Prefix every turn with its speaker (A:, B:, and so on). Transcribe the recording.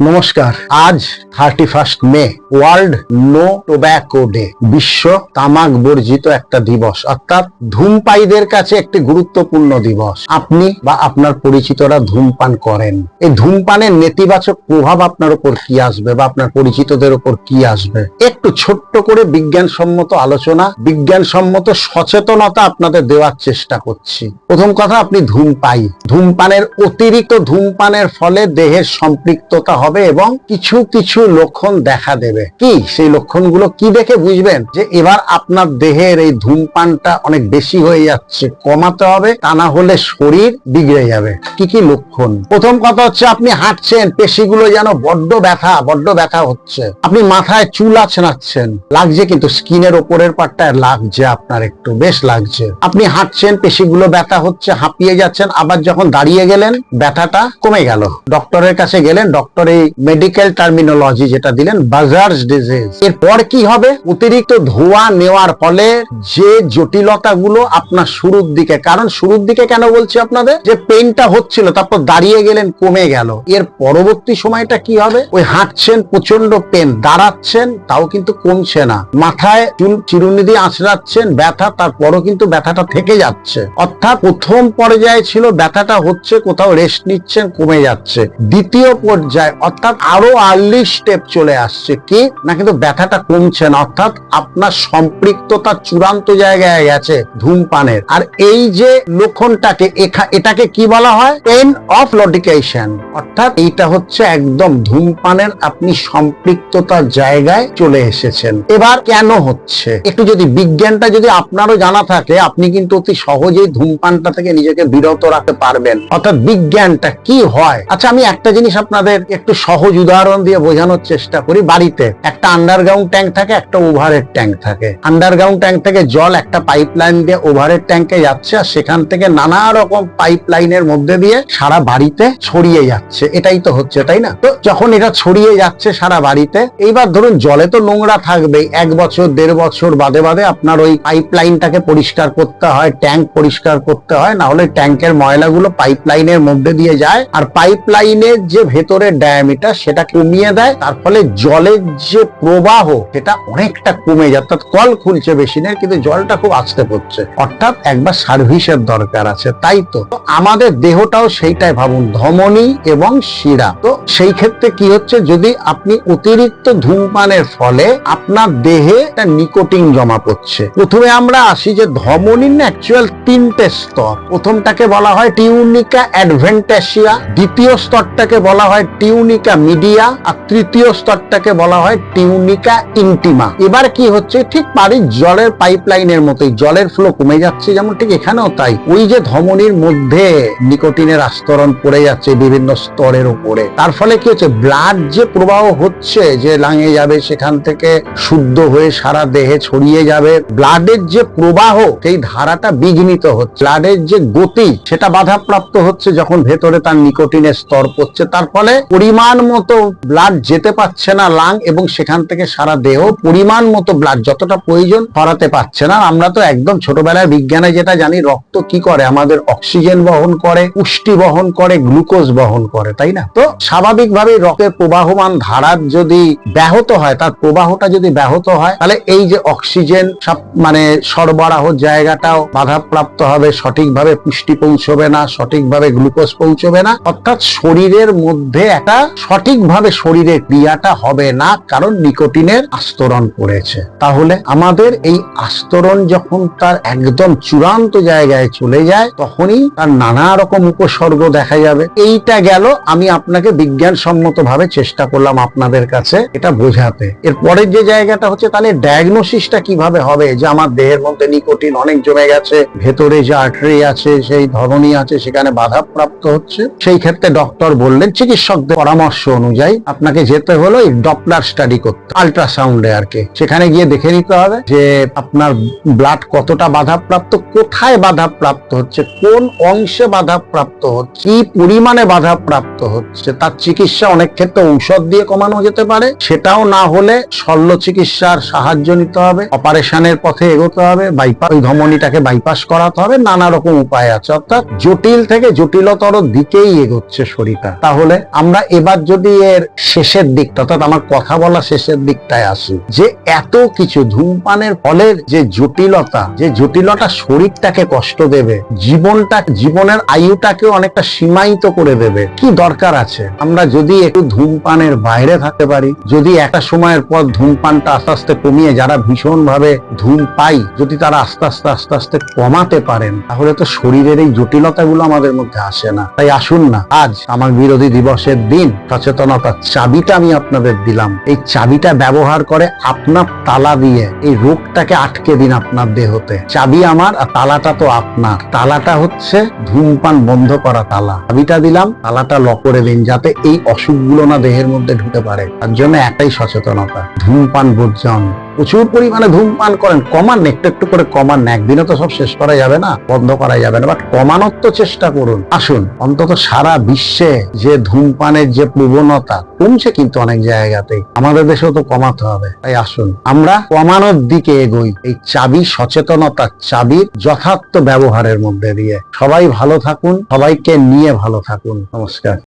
A: নমস্কার। আজ 31 May world no tobacco day, বিশ্ব তামাক বর্জিত একটা দিবস, অর্থাৎ ধূমপায়ীদের কাছে একটি গুরুত্বপূর্ণ দিবস। আপনি বা আপনার পরিচিতরা ধূমপান করেন, এই ধূমপানের নেতিবাচক প্রভাব আপনার উপর কি আসবে বা আপনার পরিচিতদের উপর কি আসবে, একটু ছোট্ট করে বিজ্ঞানসম্মত আলোচনা, বিজ্ঞানসম্মত সচেতনতা আপনাদের দেওয়ার চেষ্টা করছি। প্রথম কথা, আপনি ধূমপায়ী। ধূমপানের অতিরিক্ত ধূমপানের ফলে দেহের সম্পৃক্ততা হবে এবং কিছু কিছু লক্ষণ দেখা দেবে। কি সেই লক্ষণগুলো কি দেখে বুঝবেন যে এবার আপনার দেহের এই ধূমপানটা অনেক বেশি হয়ে যাচ্ছে, কমাতে হবে, তা না হলে শরীর বিগড়ে যাবে? কি কি লক্ষণ? প্রথম কথা হচ্ছে, আপনি হাঁটছেন, পেশিগুলো যেন বড্ড ব্যথা হচ্ছে। আপনি মাথায় চুল আছড়াচ্ছেন, লাগছে, কিন্তু স্কিনের ওপরের পার্টটায় লাগছে, আপনার একটু বেশ লাগছে। আপনি হাঁটছেন, পেশিগুলো ব্যথা হচ্ছে, হাঁপিয়ে যাচ্ছেন, আবার যখন দাঁড়িয়ে গেলেন ব্যথাটা কমে গেল। ডক্টরের কাছে গেলেন, ডক্টর এই মেডিকেল টার্মিনোলজি যেটা দিলেন, বাজার্স ডিজিজ। এরপর কি হবে? অতিরিক্ত ধোঁয়া নেওয়ার ফলে যে জটিলতাগুলো আপনার শুরুর দিকে, কারণ শুরুর দিকে কেন বলছি আপনাদের, যে পেইনটা হচ্ছিল, তারপর দাঁড়িয়ে গেলেন, কমে গেল। এর পরবর্তী সময়টা কি হবে? ওই হাঁটছেন, প্রচন্ড পেন, দাঁড়াচ্ছেন, তাও কিন্তু কমছে না, মাথায় চুল চিরুনি দিয়ে আঁচড়াচ্ছেন, ব্যথা, তারপরও কিন্তু ব্যথাটা থেকে যাচ্ছে। অর্থাৎ প্রথম পর্যায়ে ছিল ব্যথাটা হচ্ছে, কোথাও রেস্ট নিচ্ছেন, কমে যাচ্ছে। দ্বিতীয় পর্যায়ে অর্থাৎ আরো আর্লি স্টেপ চলে আসছে, কি না, কিন্তু ব্যথাটা কমছে না, অর্থাৎ আপনার সম্পৃক্ততা চূড়ান্ত জায়গায় গেছে ধূমপানের। আর এই যে লক্ষণটাকে, এটাকে কি বলা হয়? পেন অফ লডিকেশন। অর্থাৎ এইটা হচ্ছে একদম ধূমপানের আপনি সম্পৃক্ততার জায়গায় চলে এসেছেন। এবার কেন হচ্ছে, একটু যদি বিজ্ঞানটা যদি আপনারও জানা থাকে, আপনি কিন্তু অতি সহজেই ধূমপানটা থেকে নিজেকে বিরত রাখতে পারবেন। অর্থাৎ বিজ্ঞানটা কি হয়। আচ্ছা, আমি একটা জিনিস আপনাদের একটু সহজ উদাহরণ দিয়ে বোঝানোর চেষ্টা করি। বাড়িতে একটা আন্ডারগ্রাউন্ড ট্যাঙ্ক থাকে, একটা ওভারহেড ট্যাঙ্ক থাকে। আন্ডারগ্রাউন্ড ট্যাঙ্ক থেকে জল একটা পাইপ লাইন দিয়ে ওভারহেড ট্যাঙ্কে যাচ্ছে, আর সেখান থেকে নানা রকম পাইপ লাইনের মধ্যে দিয়ে সারা বাড়িতে ছড়িয়ে যাচ্ছে। এটাই তো হচ্ছে, তাই না? তো যখন এটা ছড়িয়ে যাচ্ছে সারা বাড়িতে, এইবার ধরুন জলে তো নোংরা থাকবেই, 1 বছর 1.5 বছর বাদে বাদে আপনার ওই পাইপ লাইনটাকে পরিষ্কার করতে হয়, ট্যাঙ্ক পরিষ্কার করতে হয়, না হলে ট্যাঙ্কের ময়লাগুলো পাইপ লাইনের মধ্যে দিয়ে যায়, আর পাইপ লাইনের যে ভেতরের ডায়ামিটার সেটা কমিয়ে দেয়। তার ফলে জলের যে প্রবাহ সেটা অনেকটা কমে যায়, অর্থাৎ কল খুলছে বেশিনের, কিন্তু জলটা খুব আস্তে পড়ছে। অর্থাৎ একবার সার্ভিসের দরকার আছে, তাই তো। আমাদের দেহটাও সেইটাই ভাবুন, ধমনী এবং শিরা। তো সেই ক্ষেত্রে কি হচ্ছে, যদি আপনি অতিরিক্ত ধূমপানের ফলে আপনার দেহে একটা নিকোটিন জমা পড়ছে। প্রথমে আমরা আসি যে ধমনীর না অ্যাকচুয়াল 3টে স্তর। প্রথমটাকে বলা হয় টিউনিকা অ্যাডভেন্টাসিয়া, দ্বিতীয় স্তরটাকে বলা হয় টিউনিকা মিডিয়া, আর তৃতীয় স্তরটাকে বলা হয় টিউনিকা ইন্টিমা। এবার কি হচ্ছে, ঠিক বাড়ির জলের পাইপ লাইনের মতোই জলের ফ্লো কমে যাচ্ছে, যেমন ঠিক এখানেও তাই। ওই যে ধমনীর মধ্যে নিকোটিনের আস্তরণ পড়ে যাচ্ছে বিভিন্ন স্তরের উপরে, তার ফলে কি হচ্ছে, ব্লাড যে প্রবাহ হচ্ছে, যে লাঙে যাবে, সেখান থেকে শুদ্ধ হয়ে সারা দেহে ছড়িয়ে যাবে, ব্লাডের যে প্রবাহ সেই ধারাটা বিঘ্নিত হচ্ছে, ব্লাডের যে গতি সেটা বাধাপ্রাপ্ত হচ্ছে যখন ভেতরে তার নিকোটিনের স্তর পড়ছে। তার ফলে পরিমাণ মতো ব্লাড যেতে পারছে না লাং, এবং সেখান থেকে সারা দেহ পরিমাণ মতো ব্লাড যতটা প্রয়োজন ছড়াতে পারছে না। আমরা তো একদম ছোটবেলায় বিজ্ঞানে যেটা জানি, রক্ত কি করে, আমাদের অক্সিজেন বহন করে, পুষ্টি বহন করে, গ্লুকোজ বহন করে, তাই না? তো স্বাভাবিকভাবে রক্তের প্রবাহমান ধারার যদি ব্যাহত হয়, তার প্রবাহটা যদি ব্যাহত হয়, তাহলে এই যে অক্সিজেন মানে সরবরাহ জায়গাটাও বাধাপ্রাপ্ত হবে, সঠিকভাবে পুষ্টি পৌঁছবে না, সঠিকভাবে গ্লুকোজ পৌঁছবে না, অর্থাৎ শরীরের মধ্যে একটা সঠিকভাবে শরীরের ক্রিয়াটা হবে না, কারণ নিকোটিনের আস্তরণ পড়েছে। তাহলে আমাদের এই আস্তরণ যখন তার একদম চূড়ান্ত জায়গায় চলে যায়, তখনই তার নানা রকম উপসর্গ দেখা যাবে। এইটা গেল, আমি আপনাকে বিজ্ঞানসম্মত ভাবে চেষ্টা করলাম আপনাদের কাছে এটা বোঝাতে। এর পরের যে জায়গাটা হচ্ছে, তাহলে ডায়াগনোসিসটা কিভাবে হবে, যে আমার দেহের মধ্যে নিকোটিন অনেক জমে গেছে, ভেতরে যে আর্টারি আছে, সেই ধমনী আছে, সেখানে বাধাপ্রাপ্ত হচ্ছে। সেই ক্ষেত্রে ডক্টর বললেন, চিকিৎসকদের পরামর্শ অনুযায়ী আপনাকে যেতে হলো এই ডপলার স্টাডি করতে, আল্ট্রাসাউন্ডে আর কি। সেখানে গিয়ে দেখে নিতে হবে যে আপনার ব্লাড কতটা বাধাপ্রাপ্ত, কোথায় বাধাপ্রাপ্ত হচ্ছে, কোন অংশে বাধাপ্রাপ্ত হচ্ছে, কি পরিমাণে বাধাপ্রাপ্ত হচ্ছে। তার চিকিৎসা অনেক ক্ষেত্রে ঔষধ দিয়ে কমানো যেতে পারে, সেটাও না হলে শল্য চিকিৎসার সাহায্য নিতে হবে, অপারেশনের পথে এগোতে হবে, বাইপাস, ওই ধমনীটাকে বাইপাস করাতে হবে, নানা রকম উপায় আছে। অর্থাৎ জটিল থেকে জটিলতর দিকেই এগোচ্ছে শরীরটা। তাহলে আমরা এবার এবার যদি এর শেষের দিকটা, অর্থাৎ আমার কথা বলা শেষের দিকটায় আসি, যে এত কিছু ধূমপানের ফলের যে জটিলতা শরীরটাকে কষ্ট দেবে, জীবনের আয়ুটাকেও অনেকটা সীমায়িত করে দেবে, কি দরকার আছে? আমরা যদি একটু ধূমপানের বাইরে থাকতে পারি, যদি একটা সময়ের পর ধূমপানটা আস্তে আস্তে কমিয়ে, যারা ভীষণ ভাবে ধূম পাই, যদি তারা আস্তে আস্তে কমাতে পারেন, তাহলে তো শরীরের এই জটিলতাগুলো আমাদের মধ্যে আসে না। তাই আসুন না, আজ তামাক বিরোধী দিবসের দিন সচেতনতার চাবিটা আমি আপনাদের দিলাম। এই চাবিটা ব্যবহার করে আপনার তালা দিয়ে এই রোগটাকে আটকে দিন আপনার দেহতে। চাবি আমার আর তালাটা তো আপনার। তালাটা হচ্ছে ধূমপান বন্ধ করা তালা। চাবিটা দিলাম, তালাটা লক করে দিন, যাতে এই অসুখগুলো না দেহের মধ্যে ঢুকে পারে। তার জন্য একটাই সচেতনতা, ধূমপান বর্জন। প্রচুর পরিমাণে ধূমপান করেন, কমান, একটু একটু করে কমান। একদিনে তো সব শেষ করা যাবে না, বন্ধ করা যাবে না, বাট কমানোর তো চেষ্টা করুন। আসুন, অন্তত সারা বিশ্বে যে ধূমপানের যে প্রবণতা কমছে, কিন্তু অনেক জায়গাতেই, আমাদের দেশেও তো কমাতে হবে। তাই আসুন আমরা কমানোর দিকে এগোই, এই চাবি, সচেতনতার চাবির যথার্থ ব্যবহারের মধ্যে দিয়ে। সবাই ভালো থাকুন, সবাইকে নিয়ে ভালো থাকুন। নমস্কার।